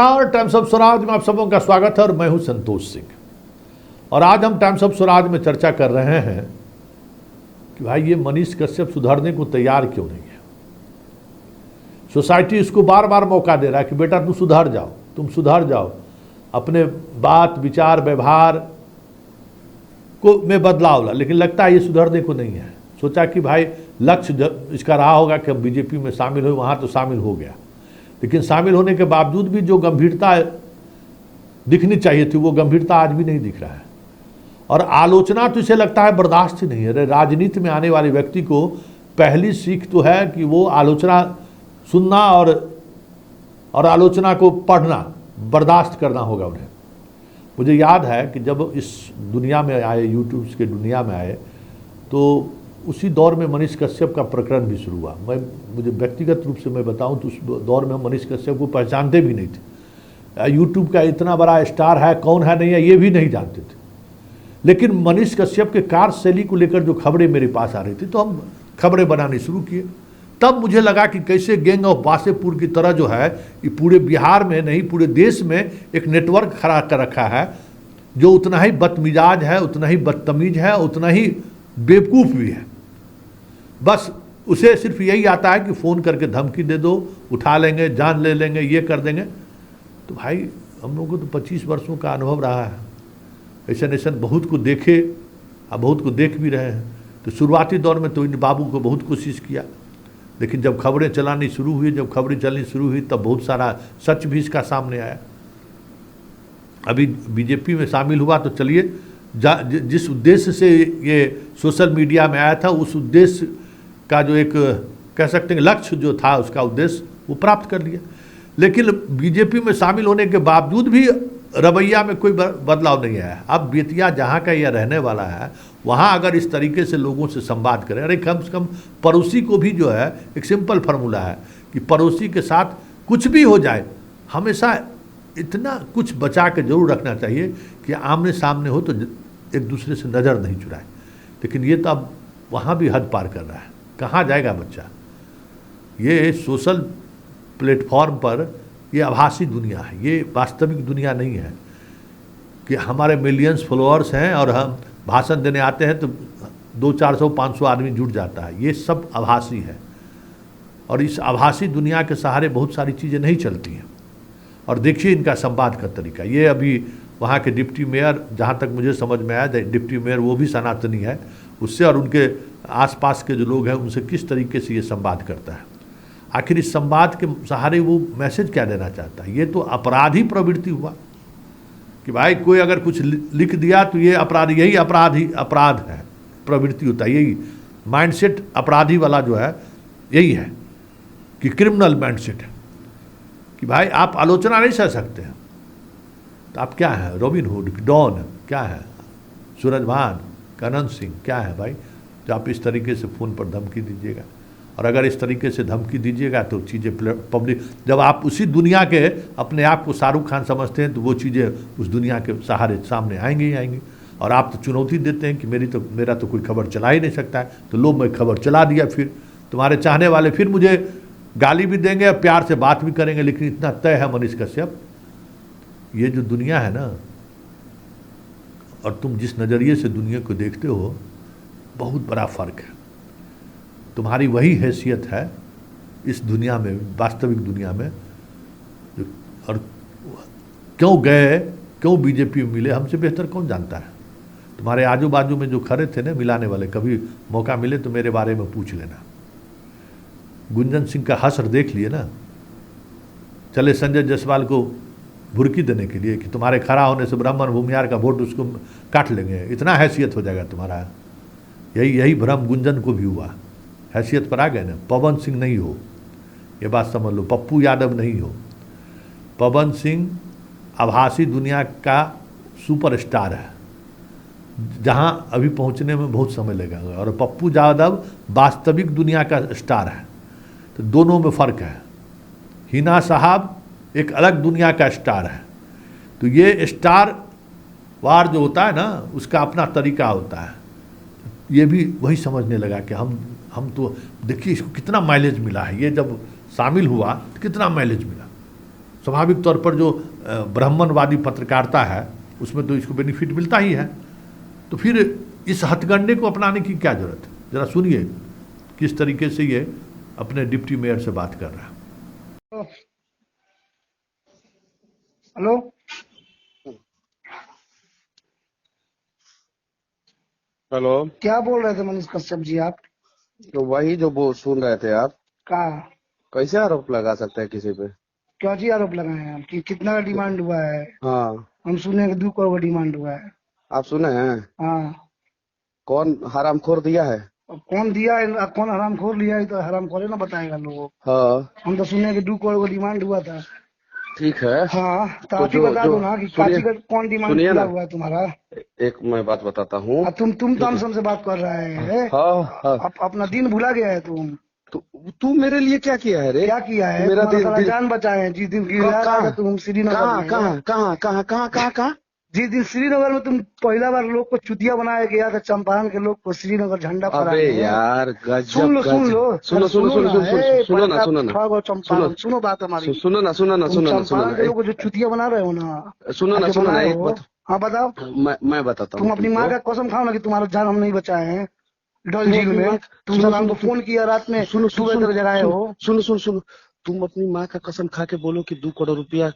Times of Swaraj में आप सबों का स्वागत है और मैं हूं संतोष सिंह। और आज हम टाइम्स ऑफ स्वराज में चर्चा कर रहे हैं कि भाई ये मनीष कश्यप सुधरने को तैयार क्यों नहीं है। सोसाइटी इसको बार बार मौका दे रहा है कि बेटा तुम सुधर जाओ, अपने बात विचार व्यवहार को में बदलाव ला, लेकिन लगता है ये सुधरने को नहीं है। सोचा कि भाई लक्ष्य इसका रहा होगा कि हम बीजेपी में शामिल हो, वहाँ तो शामिल हो गया, लेकिन शामिल होने के बावजूद भी जो गंभीरता दिखनी चाहिए थी वो गंभीरता आज भी नहीं दिख रहा है। और आलोचना तो इसे लगता है बर्दाश्त ही नहीं है। राजनीति में आने वाले व्यक्ति को पहली सीख तो है कि वो आलोचना सुनना और आलोचना को पढ़ना बर्दाश्त करना होगा उन्हें। मुझे याद है कि जब इस दुनिया में आए, यूट्यूब के दुनिया में आए, तो उसी दौर में मनीष कश्यप का प्रकरण भी शुरू हुआ। मुझे व्यक्तिगत रूप से मैं बताऊं तो उस दौर में हम मनीष कश्यप को पहचानते भी नहीं थे। यूट्यूब का इतना बड़ा स्टार है, कौन है नहीं है ये भी नहीं जानते थे। लेकिन मनीष कश्यप के कार्यशैली को लेकर जो खबरें मेरे पास आ रही थी तो हम खबरें बनानी शुरू किए। तब मुझे लगा कि कैसे गैंग ऑफ वासेपुर की तरह जो है ये पूरे बिहार में नहीं पूरे देश में एक नेटवर्क खड़ा कर रखा है जो उतना ही बदमिजाज है, उतना ही बदतमीज है, उतना ही बेवकूफ़ भी है। बस उसे सिर्फ यही आता है कि फ़ोन करके धमकी दे दो, उठा लेंगे, जान ले लेंगे, ये कर देंगे। तो भाई हम लोगों को तो 25 वर्षों का अनुभव रहा है, ऐसा बहुत को देखे और बहुत को देख भी रहे हैं। तो शुरुआती दौर में तो इन बाबू को बहुत कोशिश किया, लेकिन जब खबरें चलानी शुरू हुई, जब खबरें चलनी शुरू हुई तब बहुत सारा सच भी इसका सामने आया। अभी बीजेपी में शामिल हुआ तो चलिए जिस उद्देश्य से ये सोशल मीडिया में आया था उस उद्देश्य का जो एक कह सकते हैं लक्ष्य जो था उसका उद्देश्य वो प्राप्त कर लिया। लेकिन बीजेपी में शामिल होने के बावजूद भी रवैया में कोई बदलाव नहीं आया। अब बेतिया जहाँ का यह रहने वाला है वहाँ अगर इस तरीके से लोगों से संवाद करें, अरे कम से कम पड़ोसी को भी जो है एक सिंपल फार्मूला है कि पड़ोसी के साथ कुछ भी हो जाए हमेशा इतना कुछ बचा के जरूर रखना चाहिए कि आमने सामने हो तो एक दूसरे से नज़र नहीं चुराए। लेकिन ये तो अब वहाँ भी हद पार कर रहा है। कहाँ जाएगा बच्चा। ये सोशल प्लेटफॉर्म पर ये आभासी दुनिया है, ये वास्तविक दुनिया नहीं है कि हमारे मिलियंस फॉलोअर्स हैं और हम भाषण देने आते हैं तो 200-400-500 आदमी जुट जाता है। ये सब आभासी है और इस आभासी दुनिया के सहारे बहुत सारी चीज़ें नहीं चलती हैं। और देखिए इनका संवाद का तरीका। ये अभी वहाँ के डिप्टी मेयर, जहाँ तक मुझे समझ में आया डिप्टी मेयर वो भी सनातनी है, उससे और उनके आसपास के जो लोग हैं उनसे किस तरीके से ये संवाद करता है। आखिर इस संवाद के सहारे वो मैसेज क्या देना चाहता है। ये तो अपराधी प्रवृत्ति हुआ कि भाई कोई अगर कुछ लिख दिया तो ये अपराध, यही अपराध है, प्रवृत्ति होता है। यही माइंडसेट अपराधी वाला जो है यही है कि क्रिमिनल माइंडसेट है कि भाई आप आलोचना नहीं सह सकते हैं तो आप क्या हैं, रॉबिन हुड, डॉन क्या है, सूरजभान, कनन सिंह क्या है भाई, जो आप इस तरीके से फ़ोन पर धमकी दीजिएगा। और अगर इस तरीके से धमकी दीजिएगा तो चीज़ें पब्लिक, जब आप उसी दुनिया के अपने आप को शाहरुख खान समझते हैं तो वो चीज़ें उस दुनिया के सहारे सामने आएंगी ही आएंगी। और आप तो चुनौती देते हैं कि मेरा तो कोई खबर चला ही नहीं सकता है, तो लो मैं खबर चला दिया, फिर तुम्हारे चाहने वाले फिर मुझे गाली भी देंगे और प्यार से बात भी करेंगे। लेकिन इतना तय है मनीष कश्यप, ये जो दुनिया है ना और तुम जिस नज़रिए से दुनिया को देखते हो बहुत बड़ा फ़र्क है। तुम्हारी वही हैसियत है इस दुनिया में, वास्तविक दुनिया में। और क्यों गए, क्यों बीजेपी में मिले, हमसे बेहतर कौन जानता है। तुम्हारे आजू बाजू में जो खड़े थे ना मिलाने वाले, कभी मौका मिले तो मेरे बारे में पूछ लेना। गुंजन सिंह का हश्र देख लिए ना, चले संजय जायसवाल को भुर्की देने के लिए कि तुम्हारे खड़ा होने से ब्राह्मण भूमियार का वोट उसको काट लेंगे, इतना हैसियत हो जाएगा तुम्हारा। यही भ्रम गुंजन को भी हुआ, हैसियत पर आ गए ना। पवन सिंह नहीं हो, ये बात समझ लो, पप्पू यादव नहीं हो। पवन सिंह आभासी दुनिया का सुपरस्टार है जहां अभी पहुंचने में बहुत समय लगेगा, और पप्पू यादव वास्तविक दुनिया का स्टार है। तो दोनों में फ़र्क है। हिना साहब एक अलग दुनिया का स्टार है। तो ये स्टार वार जो होता है ना उसका अपना तरीका होता है। ये भी वही समझने लगा कि हम तो देखिए इसको कितना माइलेज मिला है, ये जब शामिल हुआ तो कितना माइलेज मिला। स्वाभाविक तौर पर जो ब्राह्मणवादी पत्रकारिता है उसमें तो इसको बेनिफिट मिलता ही है। तो फिर इस हथकंडे को अपनाने की क्या जरूरत है? जरा सुनिए किस तरीके से ये अपने डिप्टी मेयर से बात कर रहा है। Hello, hello. क्या बोल रहे थे मनीष कश्यप जी आप? तो वही जो वो सुन रहे थे आप, का कैसे आरोप लगा सकते हैं किसी पे? क्या चीज आरोप लगाए हैं आप कि कितना का डिमांड हुआ है? हाँ, हम सुने कि 2 करोड़ का डिमांड हुआ है। आप सुने हैं? हाँ, कौन हरामखोर दिया है? अब कौन दिया है, अब कौन हरामखोर लिया है तो हरामखोर ना बताएगा लोगों को। हाँ, हम तो सुने कि 2 करोड़ का डिमांड हुआ था। ठीक है। हाँ, तो तो आप ही जो बता जो दो ना कि सुनिए, काची का कौन डिमांड सुनिए पूरा ना, हुआ है तुम्हारा। एक मैं बात बताता हूँ। तुम तो हमसे बात कर रहे हैं। हाँ हाँ, अपना दिन भुला गया है तुम। तू मेरे लिए क्या किया है रे? क्या किया है? मेरा तुम्हारा दिन सारा दिन जान बचाए हैं जिस दिन गिरया था कहाँ तुम श्रीनगर कहाँ में। कहाँ कहाँ कहाँ कहाँ कहाँ कहाँ? जिस दिन श्रीनगर में तुम पहला बार लोग को चुतिया बनाया गया था, चंपारण के लोग को श्रीनगर झंडा अबे फहराने। यार, सुन गजब लो सुन गजब। लो सुनो सुनो सुनो सुनो ना, सुनो सुनो ना, सुनो ना, ठग और सुनो चंपारण, सुनो बात हमारी। सुनो ना, सुनो ना, तुम सुनो ना, सुनो चंपारण ना, के लोग को जो चुतिया बना रहे हो ना, सुनो ना, आके सुनो ना, बनाए एक हो। बात हाँ बताओ। मैं बताता तुम हूँ अपनी माँ तुमको। का कसम खाओ ना कि तुम्हारा जान हम नहीं बचाए हैं डल तुम झील अपनी में। माँ, तुम सुनो सर सुनो हमको फोन किया रात में सुनो 2 सुनो बजे सुनो तक जगाए सुनो हो। सुनो सुनो सुनो, तुम अपनी माँ का कसम खा के बोलो कि 2 करोड़ रुपया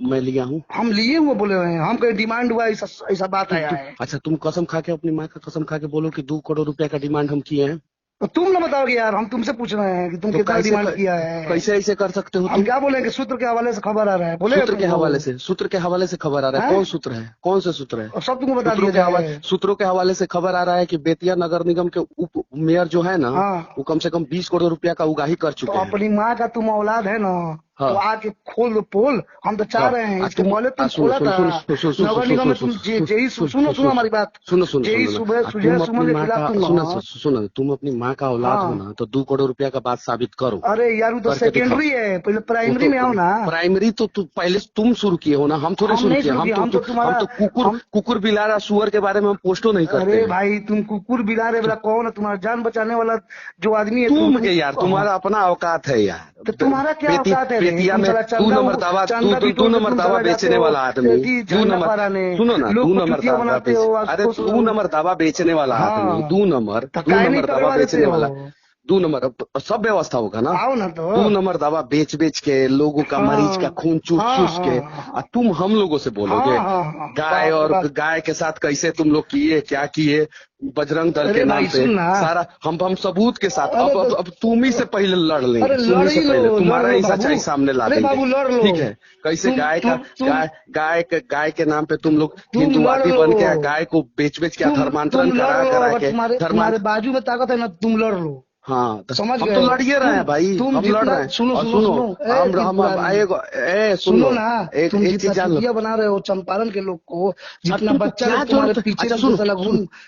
मैं लिया हूँ। हम लिए हुए बोले हुए हैं, हम कहीं डिमांड हुआ ऐसा ऐसा बात आया तू है। अच्छा, तुम कसम खा के, अपनी माँ का कसम खा के बोलो कि 2 करोड़ रुपया का डिमांड हम किए हैं। तो तुम ना बताओगे यार, हम तुमसे पूछ रहे हैं कि तुम तो कितना कैसे डिमांड किया है। कैसे ऐसे कर सकते हो हम तुम? क्या बोले कि सूत्र के हवाले से खबर आ रहा है, बोले सूत्र के तुमको। हवाले से, सूत्र के हवाले से खबर आ रहा है। हैं? कौन सूत्र है? कौन से सूत्र है? और सब तुमको बता दिया जाए। सूत्रों के हवाले से खबर आ रहा है कि बेतिया नगर निगम के उप मेयर जो है ना, हाँ, वो कम से कम 20 करोड़ रुपया का उगाही कर तो चुके हैं। अपनी माँ का तुम औलाद है ना, हाँ तो आके खोल दो पोल। हम तो चाह हाँ, रहे हैं, आ इसके तुम पहले तुम सुनो खोला सुनो था सुनो सुनो सुनो नगर निगम में। तुम जेई सुनो सुनो हमारी बात। सुनो सुनो जेई सुनो सुबह ना, सुजय तुम अपनी सुमन के माँ खिलाफ का तुम सुनो ना। सुनो, तुम अपनी माँ का औलाद हो हाँ, ना, तो 2 करोड़ रुपया का बात साबित करो, अरे यार वो तो करके दिखाओ। सेकेंडरी है, पहले वो प्राइमरी तो में आओ ना। प्राइमरी तो पहले तुम शुरू किए हो ना, हम थोड़े हम शुरू नहीं किए। शुरू किया, हम तो हम तुम्हारा तो कुकुर हम कुकुर बिलारा सुअर के बारे में हम पोस्टो नहीं करते अरे हैं। भाई तुम कुकुर बिलारे वाला कौन है? तुम्हारा जान बचाने वाला जो आदमी है तुम तुम यार, तुम्हारा अपना औकात है यार। तो तुम्हारा क्या औकात है रे? बेतिया तुम में साला दू चंदा नंबर दावा, चंदा दू बिटोर के नंबर तुम दावा साला जाते बेचने हो वाला आदमी, दू झंडा नंबर, फहराने, सुनो ना, लोग दू को नंबर चुतिया दावा बनाते हो और अरे दू नंबर दावा बेचने वाला आदमी, हाँ, तो दू काय नहीं नंबर दावा पकड़वा देते बेचने हो? वाला, 2 नंबर। अब सब व्यवस्था होगा ना। आओ ना तो। 2 नंबर दवा बेच बेच के लोगों का, मरीज का हाँ खून चूस हाँ चूस के, हाँ और तुम हम लोगों से बोलोगे हाँ हाँ हाँ, गाय, बाप रे और बाप। गाय के साथ कैसे तुम लोग किए, क्या किए, बजरंग दल के अरे नाम भाई पे सुन ना। सारा हम सबूत के साथ। अरे अब तुम ही से पहले लड़ लेंगे, अरे तुम ही लड़ से ही पहले लो, लड़ तुम्हारा लो ही बाबू। सच्चाई सामने ला अरे देंगे। बाबू लड़ लो। ठीक है? कैसे गाय का, गाय के नाम पे तुम लोग तुम लड़ हिंदुवादी लो। बन के गाय को बेच बेच के, धर्मांतरण तुम लड़ करा लो, करा अगर के तुम्हारे तुम्हारे बाजू में ताकत है ना, तुम लड़ लो। हाँ, तो समझ हम गए? तो लड़िए रहे हैं भाई, तुम हम लड़ जितना रहे हैं। सुनो और सुनो सुनो, सुनो हम त्रिपुरारी, सुन सुनो लो, ना। एक तुम एक जितना चीज जान लो। चुतिया बना रहे हो चंपारण के लोग को, अब जितना तुमको बच्चा क्या लोग तुम्हारे जरूरत है? पीछे अच्छा पीछे सुनो, साला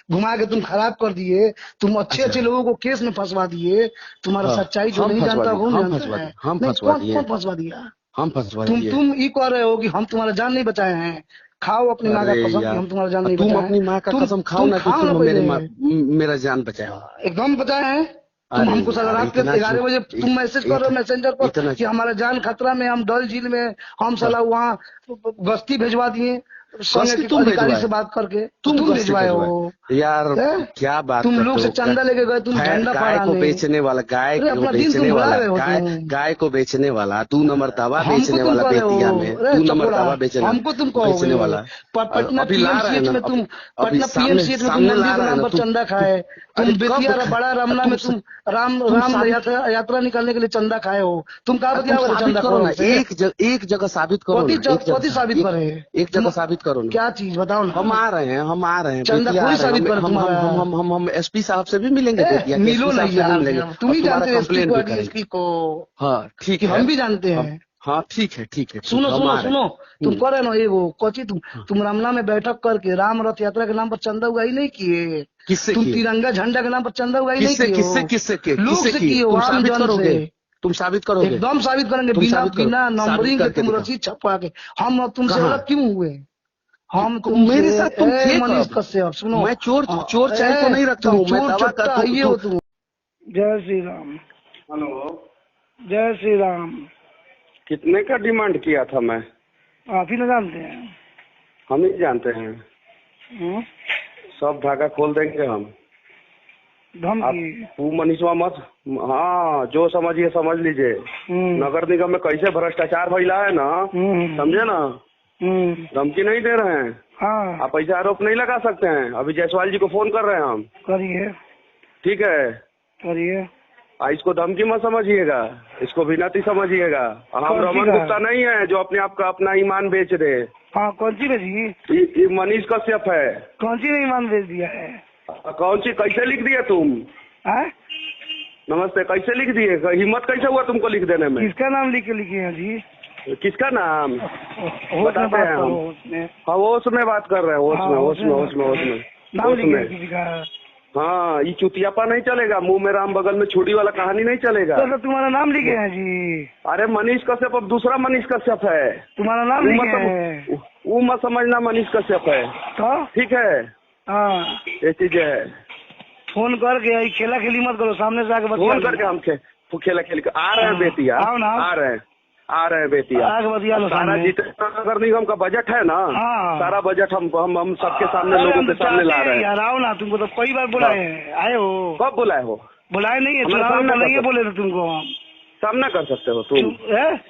घुमा के तुम खराब कर दिए। तुम अच्छे अच्छा, अच्छे लोगों को केस में फंसवा दिए। तुम्हारा हाँ, सच्चाई जो हम नहीं फंसवा जानता दिए, वो हम जानता फंसवा है। दिए, हम नहीं, फंसवा कौन दिए, कौन फंसवा दिया? हम फंसवा तुम दिए। तुम ये कह रहे हो कि हम तुम्हारा जान नहीं बचाए हैं। खाओ अपनी माँ का अरे कसम कि यार, हम तुम्हारा जान अब नहीं तुम बचाए हैं। अपनी माँ का कसम खाओ तुम ना कि खाओ ना तुम पहले। मेरा जान बचाओ। एकदम बचाए हैं। तुम अरे हमको साला यार, रात के इतना 11 बजे तुम मैसेज कर रहे हो मैसेंजर पर इतना कि हमारा जान खतरा में, हम डल झील में, हम हाँ, साला वहाँ गश्ती भेजवा दिए संघ गश्ती के तुम अधिकारी भेजवाए, से बात करके। तो तुम तुम गश्ती भिजवाए भेजवाए हो। यार। हैं? क्या बात तुम लोग करते से हो? चंदा लेके गए तुम झंडा गाय को फहराने। बेचने वाला, अरे अपना दिन तुम भुला रहे हो तुम। गाय को बेचने वाला, 2 नंबर दवा हमको बेचने तुम वाला कह रहे बेतिया हो? में, अरे 2 नंबर चकोड़ा, दवा हमको तुम बेचने कहोगे? वाला। पटना अभी ला रहे हैं पीएमसीएच ना, में तुम, अभी पटना सामने पीएमसीएच में तुम सामने ला मंदिर के रहे हैं नाम ना पर चंदा खाए। अरे तुम कब बेतिया बड़ा रमना में तुम राम तुम राम साबित यात्रा निकालने के लिए चंदा खाए हो। तुम कहा तुम बतिया साबित चंदा करो ना, खोर से? एक जगह साबित करो ना, कथी साबित करे? एक जगह साबित करो ना। क्या चीज बताओ ना। हम आ रहे हैं, चंदा बेतिया आ खोरी रहे साबित हैं। करे तुम्हारा। हम एसपी साहब से भी मिलेंगे, बेतिया के मिलो एसपी साहब नहीं से भी यार, मिलेंगे, तुम और ही तुम्हारा जानते हो एसपी कंप्लेन को भी डीएसपी करेंगे। को हाँ ठीक कि है, हम भी जानते हैं। हाँ ठीक है, ठीक है, ठीक सुनो है, हम सुनो आ रहे हैं। सुनो, तुम करे ना ये वो कोची तुम रमना में बैठक करके राम रथ यात्रा के नाम पर चंदा उगाही नहीं किए। किससे तुम किए? तिरंगा झंडा के नाम पर चंदा उगाही नहीं किससे किए किससे हो। किससे किए? लोग किससे से किए? किए हो, तुम आम साबित जन करोगे? से। तुम साबित करोगे? एकदम साबित करेंगे, तुम बिना साबित करो, बिना साबित नंबरिंग के करके तुम दिखाओ। रसीद छपवा के। हम तुमसे कहाँ? अलग क्यों हुए? हम तुमसे मेरे साथ तुम थे मनीष कब? कश्यप सुनो। मैं चोर चाय तो नहीं रखता तुम हूँ, मैं चोर दवा चट्टा कर ये हो तुम। जय श्री राम। हेलो, जय श्री राम। कितने का डिमांड किया था मैं? आप ही ना जानते हैं। हम ही जानते हैं। हम्म? सब धागा खोल देंगे हम। आप धमकी। तू मनीषवा मत, हाँ जो समझिए समझ लीजिए। नगर निगम में कैसे भ्रष्टाचार फैला है ना, समझे ना। धमकी नहीं दे रहे हैं। हाँ आप ऐसे आरोप नहीं लगा सकते हैं। अभी जायसवाल जी को फोन कर रहे हैं हम। करिए ठीक है, करिए। इसको धमकी मत समझिएगा, इसको विनती समझिएगा। हम कौन सी रमन का? गुप्ता नहीं है जो अपने आप का अपना ईमान बेच दे। हाँ कौन सी भेजी? ये मनीष कश्यप है। कौन सी ने ईमान भेज दिया है? कौन सी, कैसे लिख दिए तुम? हाँ? नमस्ते, कैसे लिख दिए? हिम्मत कैसे हुआ तुमको लिख देने में? किसका नाम लिखे लिखे हैं जी? किसका नाम होश में बताते बात हैं करो, हम। होश में। हाँ वो उसमें बात कर रहे हैं, हाँ, होश में नाम लिखे हैं किसी का? हाँ, ये चुतियापा नहीं चलेगा। मुंह में राम बगल में छुरी वाला कहानी नहीं चलेगा। तो तुम्हारा नाम लिखे हैं जी। अरे मनीष कश्यप अब दूसरा मनीष कश्यप है। तुम्हारा नाम लिखे हैं। वो मत समझना मनीष कश्यप है। तो ठीक है, हाँ ये चीजें है। फोन करके खेला खेली मत करो, सामने से आके फोन करके हम खेला खेल कर आ रहे हैं बेतिया। आओ ना। आ रहे हैं बेतिया। आगे बतिया लो सारा सामने। जितना नगर निगम का बजट है ना, हाँ। सारा बजट हम सबके सामने, लोगों के सामने ला रहे हैं। यार आओ ना, तुमको तो कई बार बुलाए हैं, आए हो। कब बुलाए हो? बुलाए नहीं है, हमारे चुनाव सामने के पहले ही कर बोले थे तुमको हम। सामना कर सकते हो तुम।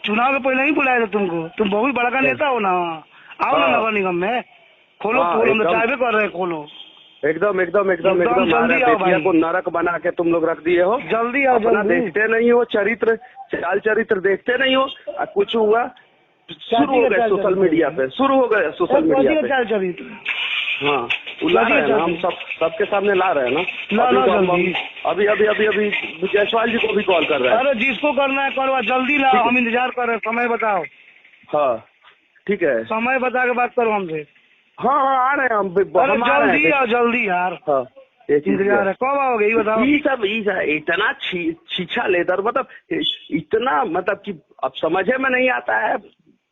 चुनाव के पहले ही बुलाए थे तुमको। तुम बहुत बड़ा नेता हो ना। आओ ना हाँ। नगर निगम में, खोलो हाँ, पोल, हम एकदम। चाय भी कर रहे हैं, खोलो एकदम जल्दी आओ बेतिया भाई। को नरक बना के तुम लोग रख दिए हो। जल्दी आओ अपना जल्दी। देखते नहीं हो, चरित्र चाल चरित्र देखते नहीं हो। कुछ हुआ शुरू हो गए सोशल मीडिया पे, शुरू हो गए सोशल मीडिया पे। चाल चरित्र। हाँ, वो ला रहे हैं ना, हम सबके सामने ला रहे हैं ना। ला अभी तो हम- जल्दी। अभी जायसवाल जी को भी कॉल कर रहे हैं। अरे जिसको करना है करो, जल्दी लाओ, हम इंतजार कर रहे हैं। समय बताओ, हाँ ठीक है। समय बता के बात करो हमसे। हाँ आ रहे हैं हम अरे हम आ रहे जल्दी हैं। आओ जल्दी यार, हाँ, ये चीज इंतजार है। कब आओगे ये बताओ। ये सब इतना छीछा लेदर, मतलब इतना, मतलब कि अब समझे में नहीं आता है।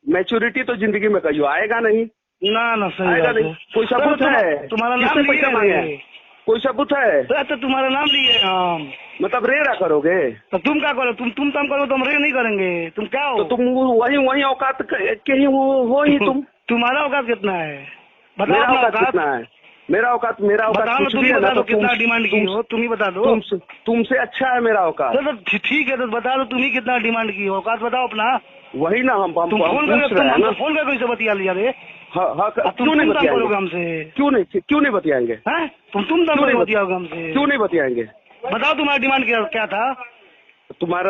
मैच्योरिटी तो जिंदगी में कहीं आएगा नहीं। ना सही आएगा बात है। नहीं। कोई सबूत है? तुम्हारा नाम किससे पैसा मांगे हैं? लिए कोई सबूत है? तो तुम्हारा नाम लिए हम। मतलब रेरा करोगे तो तुम क्या करो? तुम करो तो हम रे नहीं करेंगे। तुम क्या हो? तो तुम वही औकात के ही हो ही तुम। तुम्हारा औकात कितना है बताओ? मेरा अपना औकात कितना है? मेरा औकात बताओ, कुछ तुम भी ही है बता ना। दो तो कितना डिमांड की हो, तुम ही बता दो। तुमसे अच्छा है मेरा औकात। तो ठीक है, तो बता दो तुम ही कितना डिमांड की हो, औकात बताओ अपना। वही ना हम तुम पूछ फोन रहे हैं ना। फोन करके कैसे बतिया लिया रे? हाँ, तुम क्यों नहीं करोगे बतियाएंगे? हमसे? क्यों नहीं बतियाएंगे? हैं? तुम बतियाओगे हमसे? क्यों नहीं बतियाएंगे? बताओ तुम्हारा डिमांड क्या था?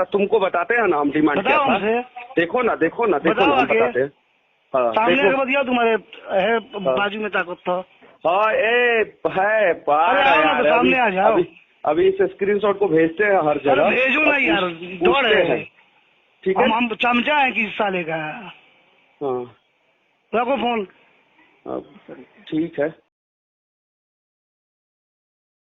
तुमको बताते हैं ना हम डिमांड क्या बताओ था। हमसे। देखो ना हम आगे। बताते हैं। हाँ, सामने देखो। आके बतियाओ, तुम्हारे है बाजू में ताकत था। हाँ है अरे आओ ना, तो सामने आ जाओ। अभी इस स्क्रीनशॉट को भेजते हैं हर अरे जगह। भेजो ना यार, दौड़ पूछते है। हैं। ठीक है। हम चमचा है किस साले का। हाँ, रखो फोन। ठीक है।